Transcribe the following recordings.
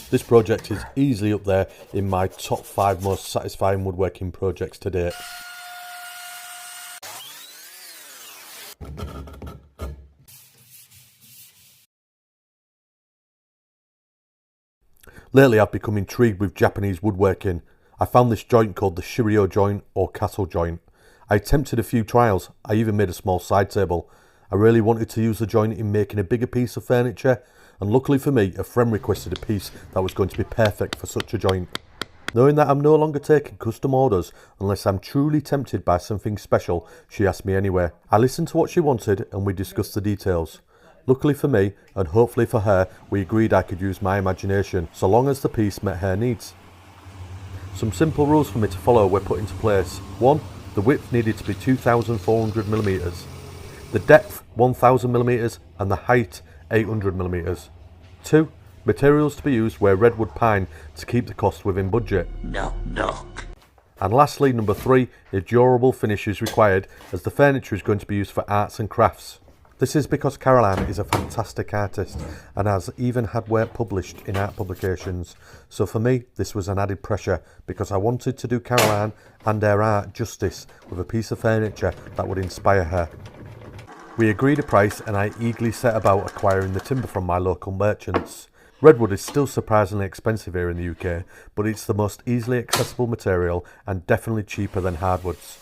This project is easily up there in my top 5 most satisfying woodworking projects to date. Lately I've become intrigued with Japanese woodworking. I found this joint called the Shiro Joint or Castle Joint. I attempted a few trials, I even made a small side table. I really wanted to use the joint in making a bigger piece of furniture, and luckily for me a friend requested a piece that was going to be perfect for such a joint. Knowing that I'm no longer taking custom orders unless I'm truly tempted by something special, she asked me anyway. I listened to what she wanted and we discussed the details. Luckily for me, and hopefully for her, we agreed I could use my imagination, so long as the piece met her needs. Some simple rules for me to follow were put into place. 1. The width needed to be 2,400mm. The depth 1,000mm and the height 800mm. 2. Materials to be used were redwood pine to keep the cost within budget. No. And lastly, number 3, a durable finish is required as the furniture is going to be used for arts and crafts. This is because Karl is a fantastic artist and has even had work published in art publications. So for me, this was an added pressure because I wanted to do Karl and her art justice with a piece of furniture that would inspire her. We agreed a price and I eagerly set about acquiring the timber from my local merchants. Redwood is still surprisingly expensive here in the UK, but it's the most easily accessible material and definitely cheaper than hardwoods.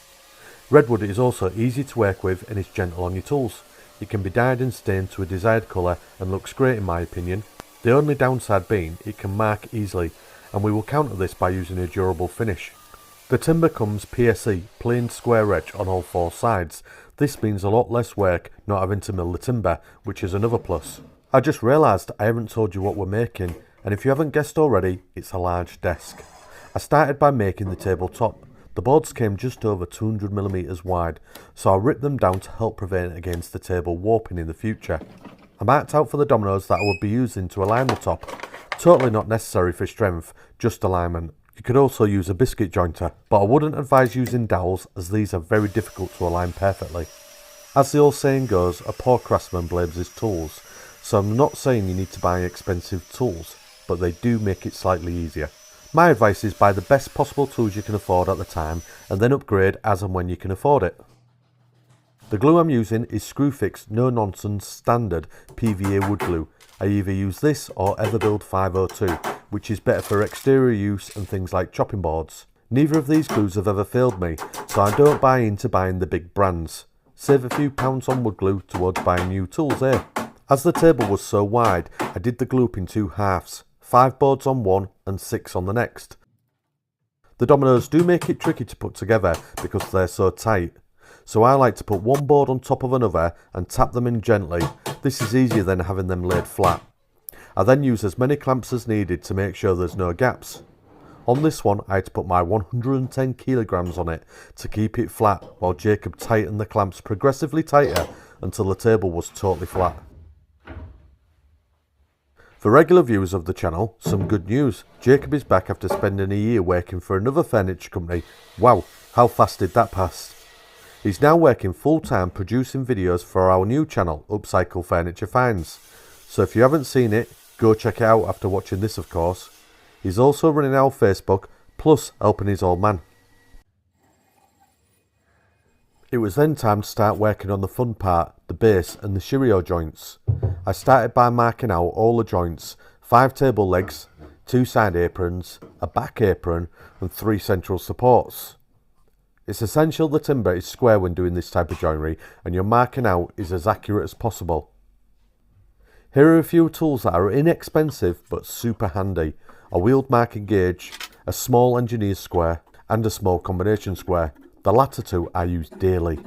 Redwood is also easy to work with and is gentle on your tools. It can be dyed and stained to a desired colour and looks great in my opinion. The only downside being it can mark easily, and we will counter this by using a durable finish. The timber comes PSE, plain square edge on all 4 sides. This means a lot less work not having to mill the timber, which is another plus. I just realised I haven't told you what we're making, and if you haven't guessed already, it's a large desk. I started by making the tabletop. The boards came just over 200mm wide, so I ripped them down to help prevent against the table warping in the future. I marked out for the dominoes that I would be using to align the top. Totally not necessary for strength, just alignment. You could also use a biscuit jointer, but I wouldn't advise using dowels as these are very difficult to align perfectly. As the old saying goes, a poor craftsman blames his tools, so I'm not saying you need to buy expensive tools, but they do make it slightly easier. My advice is buy the best possible tools you can afford at the time and then upgrade as and when you can afford it. The glue I'm using is Screwfix no nonsense standard PVA wood glue. I either use this or Everbuild 502, which is better for exterior use and things like chopping boards. Neither of these glues have ever failed me, so I don't buy into buying the big brands. Save a few pounds on wood glue towards buying new tools here. As the table was so wide, I did the glue up in 2 halves. 5 boards on one and 6 on the next. The dominoes do make it tricky to put together because they're so tight, so I like to put one board on top of another and tap them in gently. This is easier than having them laid flat. I then use as many clamps as needed to make sure there's no gaps. On this one I had to put my 110 kilograms on it to keep it flat while Jacob tightened the clamps progressively tighter until the table was totally flat. For regular viewers of the channel, some good news. Jacob is back after spending a year working for another furniture company. Wow, how fast did that pass? He's now working full time producing videos for our new channel, Upcycle Furniture Finds. So if you haven't seen it, go check it out after watching this of course. He's also running our Facebook, plus helping his old man. It was then time to start working on the fun part, the base and the Shiro joints. I started by marking out all the joints, 5 table legs, 2 side aprons, a back apron and 3 central supports. It's essential the timber is square when doing this type of joinery and your marking out is as accurate as possible. Here are a few tools that are inexpensive but super handy. A wheeled marking gauge, a small engineer's square and a small combination square. The latter 2 I use daily.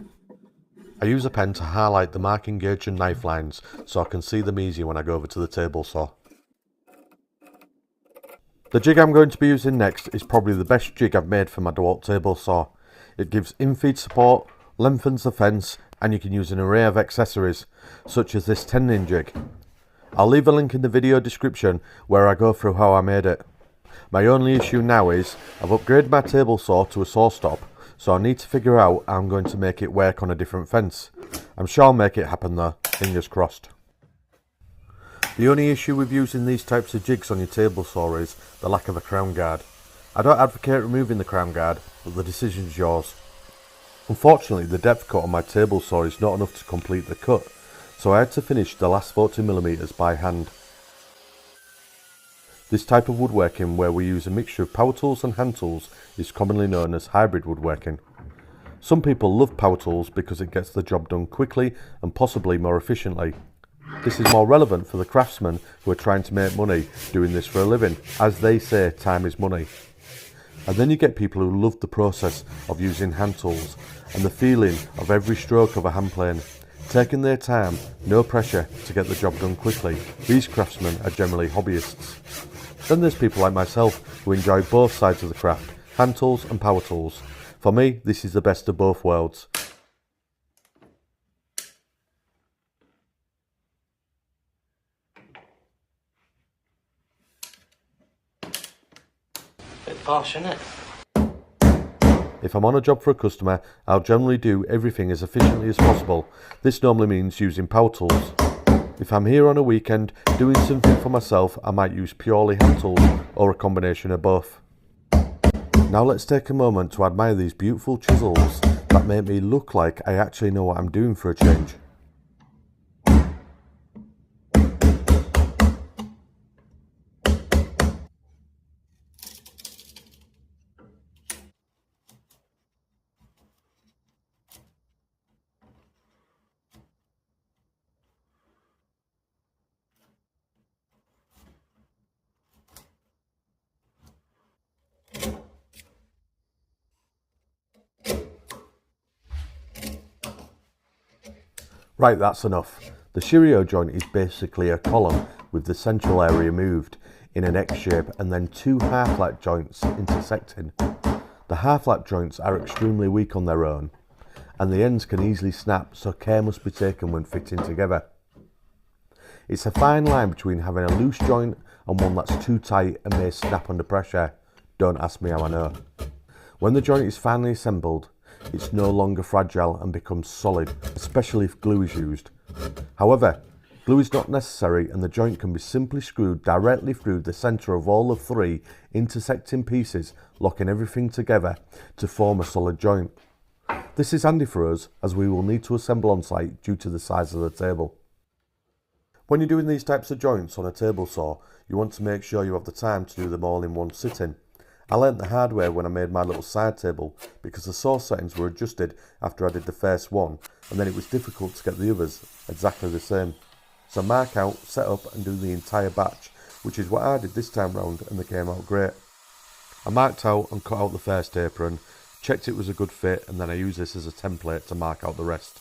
I use a pen to highlight the marking gauge and knife lines so I can see them easier when I go over to the table saw. The jig I'm going to be using next is probably the best jig I've made for my DeWalt table saw. It gives infeed support, lengthens the fence and you can use an array of accessories such as this tendon jig. I'll leave a link in the video description where I go through how I made it. My only issue now is I've upgraded my table saw to a saw stop, so I need to figure out how I'm going to make it work on a different fence. I'm sure I'll make it happen though, fingers crossed. The only issue with using these types of jigs on your table saw is the lack of a crown guard. I don't advocate removing the crown guard, but the decision's yours. Unfortunately, the depth cut on my table saw is not enough to complete the cut, so I had to finish the last 40mm by hand. This type of woodworking, where we use a mixture of power tools and hand tools, is commonly known as hybrid woodworking. Some people love power tools because it gets the job done quickly and possibly more efficiently. This is more relevant for the craftsmen who are trying to make money doing this for a living. As they say, time is money. And then you get people who love the process of using hand tools and the feeling of every stroke of a hand plane, taking their time, no pressure to get the job done quickly. These craftsmen are generally hobbyists. Then there's people like myself who enjoy both sides of the craft, hand tools and power tools. For me, this is the best of both worlds. Bit posh, isn't it? If I'm on a job for a customer, I'll generally do everything as efficiently as possible. This normally means using power tools. If I'm here on a weekend doing something for myself, I might use purely hand tools or a combination of both. Now let's take a moment to admire these beautiful chisels that make me look like I actually know what I'm doing for a change. Right, that's enough. The Shiro joint is basically a column with the central area moved in an X shape and then two half-lap joints intersecting. The half-lap joints are extremely weak on their own and the ends can easily snap, so care must be taken when fitting together. It's a fine line between having a loose joint and one that's too tight and may snap under pressure. Don't ask me how I know. When the joint is finally assembled, it's no longer fragile and becomes solid, especially if glue is used. However, glue is not necessary and the joint can be simply screwed directly through the centre of all the three intersecting pieces, locking everything together to form a solid joint. This is handy for us as we will need to assemble on site due to the size of the table. When you're doing these types of joints on a table saw, you want to make sure you have the time to do them all in one sitting. I learnt the hard way when I made my little side table because the saw settings were adjusted after I did the first one and then it was difficult to get the others exactly the same. So mark out, set up and do the entire batch, which is what I did this time round and they came out great. I marked out and cut out the first apron, checked it was a good fit and then I used this as a template to mark out the rest.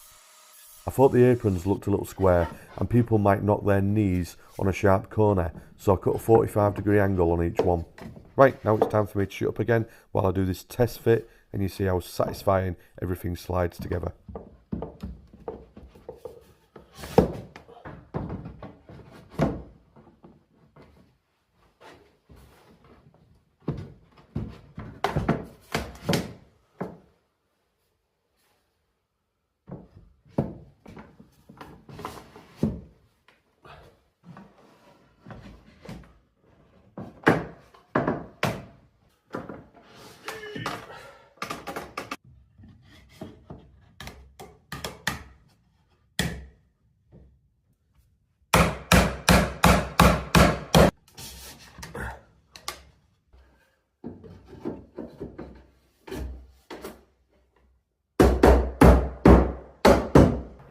I thought the aprons looked a little square and people might knock their knees on a sharp corner, so I cut a 45-degree angle on each one. Right, now it's time for me to shut up again while I do this test fit and you see how satisfying everything slides together.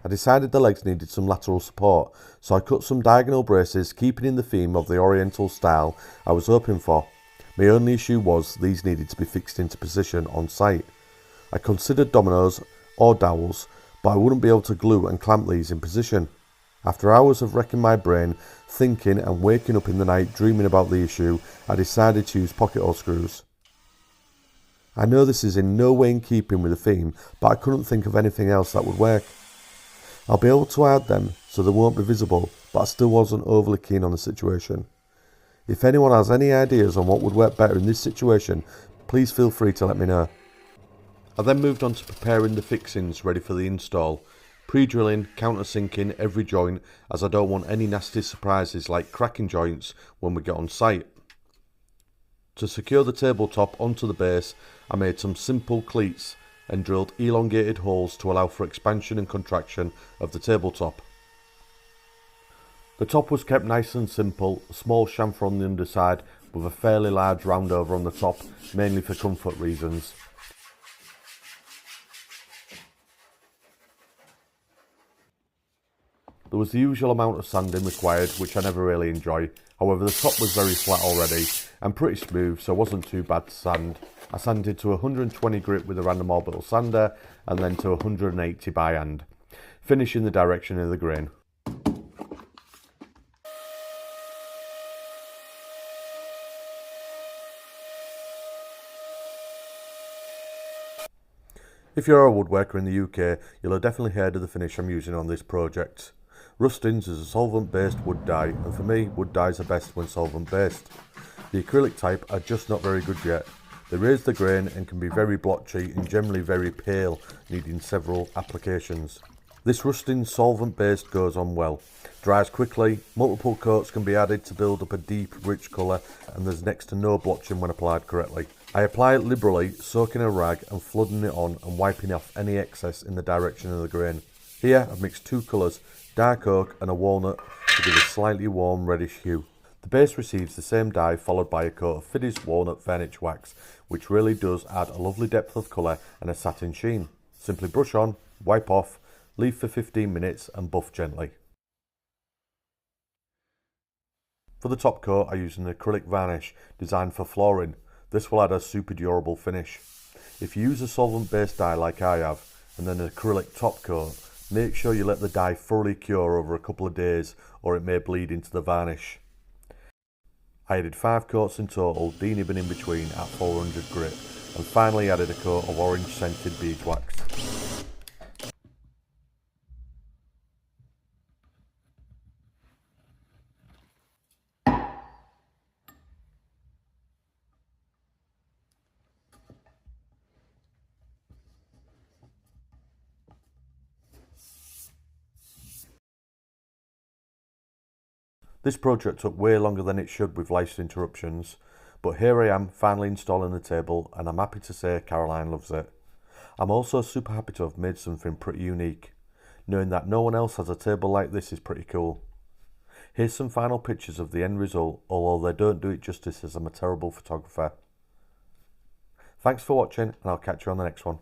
I decided the legs needed some lateral support, so I cut some diagonal braces, keeping in the theme of the oriental style I was hoping for. My only issue was these needed to be fixed into position on site. I considered dominoes or dowels, but I wouldn't be able to glue and clamp these in position. After hours of wrecking my brain, thinking and waking up in the night dreaming about the issue, I decided to use pocket hole screws. I know this is in no way in keeping with the theme, but I couldn't think of anything else that would work. I'll be able to hide them so they won't be visible, but I still wasn't overly keen on the situation. If anyone has any ideas on what would work better in this situation, please feel free to let me know. I then moved on to preparing the fixings ready for the install. pre-drilling, countersinking every joint as I don't want any nasty surprises like cracking joints when we get on site. To secure the tabletop onto the base, I made some simple cleats and drilled elongated holes to allow for expansion and contraction of the tabletop. The top was kept nice and simple, a small chamfer on the underside with a fairly large round over on the top, mainly for comfort reasons. There was the usual amount of sanding required, which I never really enjoy. However, the top was very flat already and pretty smooth, so it wasn't too bad to sand. I sanded to 120 grit with a random orbital sander and then to 180 by hand, finishing the direction of the grain. If you're a woodworker in the UK, you'll have definitely heard of the finish I'm using on this project. Rustins is a solvent-based wood dye, and for me, wood dyes are best when solvent-based. The acrylic type are just not very good yet. They raise the grain and can be very blotchy and generally very pale, needing several applications. This Rustin solvent-based goes on well, dries quickly, multiple coats can be added to build up a deep, rich colour, and there's next to no blotching when applied correctly. I apply it liberally, soaking a rag and flooding it on and wiping off any excess in the direction of the grain. Here I've mixed two colours, dark oak and a walnut, to give a slightly warm reddish hue. The base receives the same dye followed by a coat of finished walnut varnish wax, which really does add a lovely depth of colour and a satin sheen. Simply brush on, wipe off, leave for 15 minutes and buff gently. For the top coat I use an acrylic varnish designed for flooring. This will add a super durable finish. If you use a solvent based dye like I have and then an acrylic top coat, make sure you let the dye thoroughly cure over a couple of days or it may bleed into the varnish. I added 5 coats in total, denibbing in between at 400 grit, and finally added a coat of orange scented beeswax. This project took way longer than it should with life's interruptions, but here I am finally installing the table and I'm happy to say Caroline loves it. I'm also super happy to have made something pretty unique. Knowing that no one else has a table like this is pretty cool. Here's some final pictures of the end result, although they don't do it justice as I'm a terrible photographer. Thanks for watching and I'll catch you on the next one.